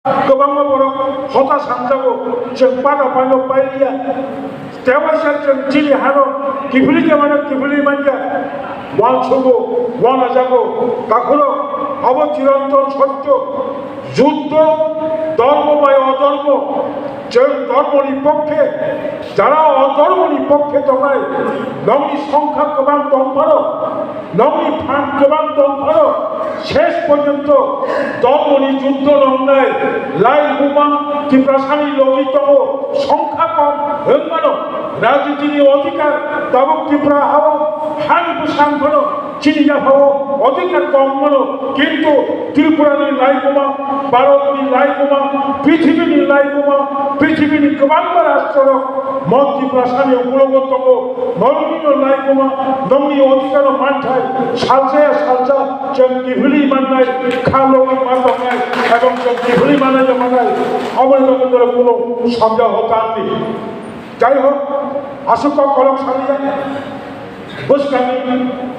गोबां बर' हता सानजागौ जों पाना पानो पाइलिया तेवासार जों चिली हारो किफुली जमानो किफुली मानजा वाल छुगो वाला जागो काखुरो अबचिरंतन सत्य যুদ্ধ ধর্ম বা অধর্ম যে ধর্মনি পক্ষে যারা অধর্মনি পক্ষে তোমায় নমি সংখ্যা গোবাং দম্পারো নমি ফান গোবাং দম্পারো শেষ পর্যন্ত ধর্মনি যুদ্ধ নয় লাই বোমা তীব্রাসানি ললিতম সংখ্যা কম হংমানো রাজনীতি অধিকার তাবক তীব্রা হাওয়া হান বুসান ঘন চিনিয়া ভাবো অধিকার কম মনো কিন্তু ত্রিপুরানি লাই বোমা ভারতনি লাই বোমা পৃথিবীনি লাই বোমা পৃথিবীনি গোবাং রাষ্ট্র মন্ত্রী প্রাসানি গুণগতম নরমিন লাই বোমা নমনি অধিকার মানঠায় সালসায়া সালসা जों किफुली माननाय खालौनि माननाय এবং जों किफुली माननाय माननाय অবৈধ কোনো সন্দেহ হতানি যাই হোক আসুক কলম সালিয়া बुसकानी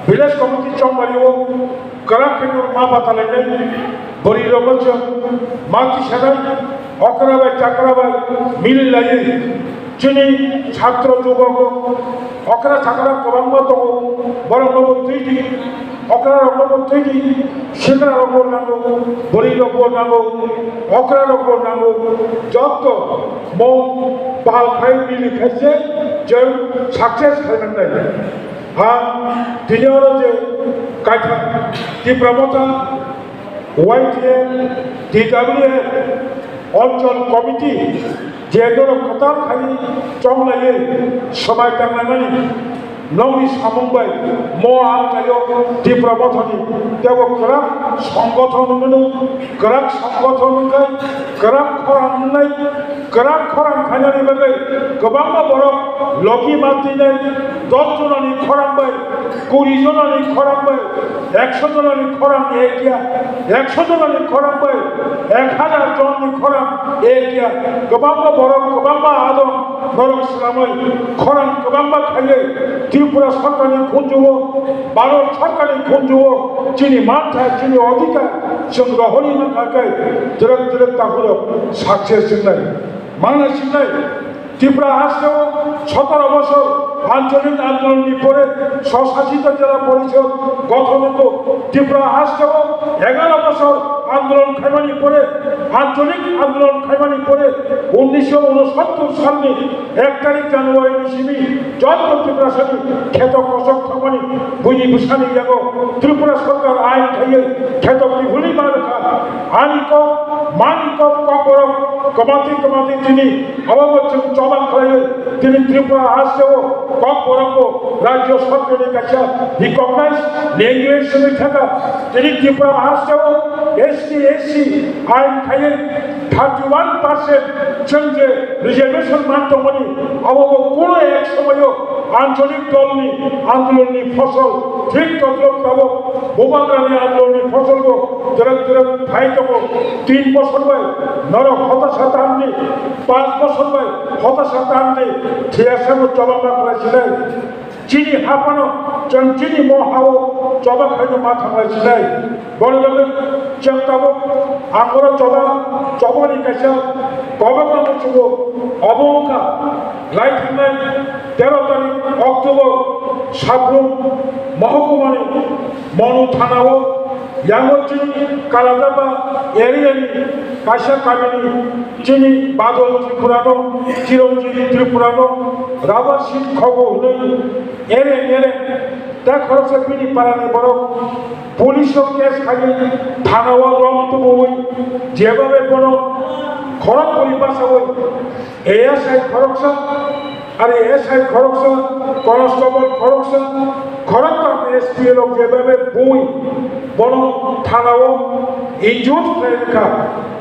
विलेज कमिटी चौमारियो कराखेनुर मा बातालायनाय बरि रगजों माथि सेनाय अक्राबाय चाक्राबाय मिलिलायै जोंनि छात्र जुगक अक्रा चाक्रा गोबांबो दङ बरंबो थैदि अक्रा रंगबो थैदि सेंग्रा रंग नांगौ बरि रंग नांगौ अक्रा रंग नांगौ जत मौ बाल खाय मिलि खायसे जों साक्सेस खालामनाय हाँ दिनों जो कायथा तीव्रमता YTN DWA अंचल कमिटी जेदर कतार खाई चंगलाये समय टांगनानै नौनि सामुंबाय मो आंगायो तीव्रमतानि तेव कराक संगठननो कराक संगठनखाय कराक खरांनाय कराक खरां खायनानै बागै गोबां बर' लगि मातिनाय 10 जनानि खरांबाय 20 जनानि खरांबाय 100 जनानि खरां एकिया 100 जनानि खरांबाय 1000 जननि खरां एकिया गोबां बर' गोबां आदम नरक सामै खरां गोबां खायो त्रिपुरा सरकारनि खुंजुओ भारत सरकारनि खुंजुओ जोंनि मानथाय जोंनि अधिकार जों रहरि थाखाय द्रोग द्रोग ताहुरो साक्सेस जोंनाय माना सिंनाय त्रिपुरा हास्टेव 17 বছর आंचलिक आंदोलन परे स्वशासित जिला परिषद गठन त्रिपुरा हास्टेव 11 বছর आंदोलन खायमानि परे आंचलिक आंदोलन खायमानि परे 1969 सालनि 1 तारिख জানুয়ারি सिमी जत त्रिपुरा सानि खेतक कसक थांमानि बुनि बुसानि जागो त्रिपुरा सरकार आइन थायो खेतक किफुली मानखा आनिक मानिक कबरम कमाती दिनी अबाबत चबां खायो दिनै त्रिपुरा हास्टेव कबरमको राज्य सरकारनि काছে रिकगनाइज लैंग्वेज हिसाबै थाका दिनै त्रिपुरा हास्टेव ST आइन थायो 31% जों जे रिजर्वेशन मान दंमोन अबाबो कोनो एक समायाव आंचलिक दलनि आंदोलननि फसल ठीक तद्रब दाबो बोबाग्रानि आंदोलननि फसलखौ द्रोग द्रोग फाइ दङ 3 বছর बाय नरक हताशा दाननि 5 বছর बाय हताशा दाननि थियासानो जबाब खालायसिनाय चिनी हाफानो जों चिनी महाव जबाब खायनो मा थांलायसिनाय बरलबो जों दाबो आंगुर जबानि काছে गभर्नमेंट सुबो अबंका लाइ थांनाय 13 तारिख अक्टोबर साब्रुम महकुमानि मनु थानाव यांगचिनी कालादाबा एरियानि काशा कामिनि चिनी बादल त्रिपुरानो चिरंजीवी त्रिपुरानो राबा सीट खगो हनै एरे दा खरसे बिनि पारानि बर पुलिस केस खाली थानाव रं तुबोय जेबाबे कोनो खरक परिबासावै एएसआई खरकसा आरो एसआई खरकसा कनस्टेबल खरकसा खरकता एसपीएल जेबाबे बय बनो थानाव इन्जुर्ड प्लेनका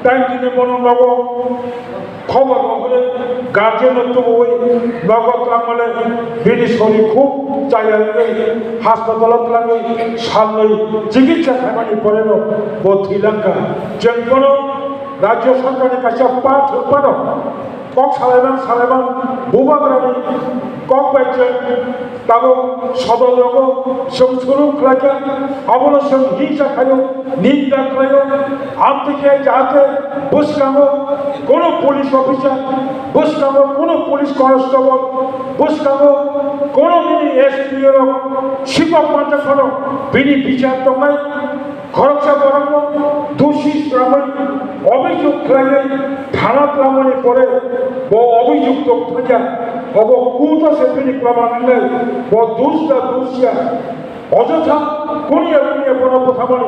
टाइमनि बनो नगो खबर नगरे गार्जेन तुबोय नगद लांगले बिनि सरि खूब जायगायै हासपातालाव लाङै साननै चिकित्सा खामानि परेनो बथिलांका जों कोनो राज्य सरकारनि काছে पाठ होपानो कक सालायबां बोबाग्रानि 꼭 발전 서도하고 성수룩하게 아무로서 হিংসা하여 নিন্দা আমদিকে যাতে বুসকামো কোনো পুলিশ অফিসার বুসকামো কোনো পুলিশ কনস্টেবল বুসকামো কোনো মিনি এসপির শিক্ষক মাত্র বিনি বিচার তোমায় খরচা বরং দোষী শ্রমণ অভিযোগ খেলে থানা ক্রমণে পড়ে অভিযুক্ত থাকা অব কুট সেদিন ক্রমান্বয়ে দুষ্টা দুষ্যা অযথা কোনিয়া কোনিয়া বড় কথা বলি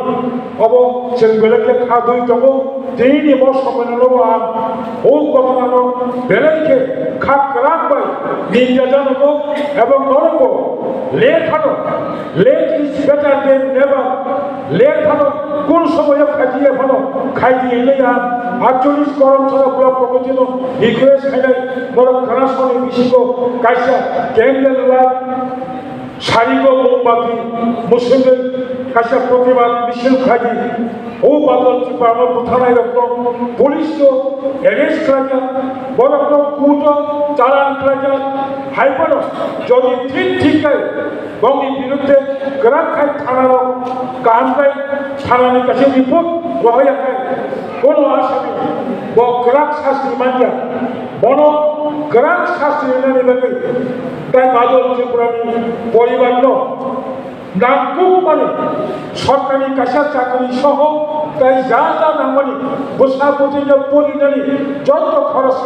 অব সে বেলেকে খাদই যাব দিনই বর্ষমেন লোবান ও ঘটনানো বেলেকে খাক রাখবাই নিন্দা জানবো এবং নরব লেখানো late is better than never লেখানো কোন সময় খাইয়ে ভালো খাইয়ে এলে আর 48 গরম ছাড়া ব্লক প্রতিদিন রিকোয়েস্ট খাইলে বড় খারাপ সময় বিশিষ্ট কাইসা ক্যান্ডেল লাইট সারিগো মোমবাতি মুসলিমদের কাছে প্রতিবাদ মিছিল খাজি ও বাদল চিপানো থানায় রকম পুলিশ তো অ্যারেস্ট করা বড় রকম কুটো চালান করা হাইপার যদি ঠিক বঙ্গের বিরুদ্ধে গ্রামখাই থানার কামগাই থানার কাছে রিপোর্ট রহয়া খায় কোনো আসামি গ্রাম শাস্তি মানিয়া বন গ্রাম শাস্তি এনে নেবে তাই বাদল ত্রিপুরানি পরিবার নামকুম মানে সরকারি কাঁচা চাকরি সহ তাই যা নামানি বসাপতি পরিণামী যত খরচ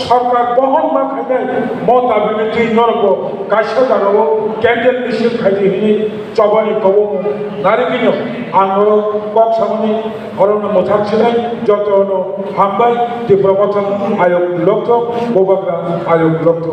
সরকার বহন বা খাইনাই মত আবিনতি নরক কাঁচা দাঁড়াবো ক্যান্ডেল মিছিল খাইতে হিনি চবানি কব নারীকিন আঙর কক সামনি হরণ মোথাক ছিলেন যত হামবাই ত্রিপুরা আয়োগ লক্ষ্য বোবাগ্রা আয়োগ লক্ষ্য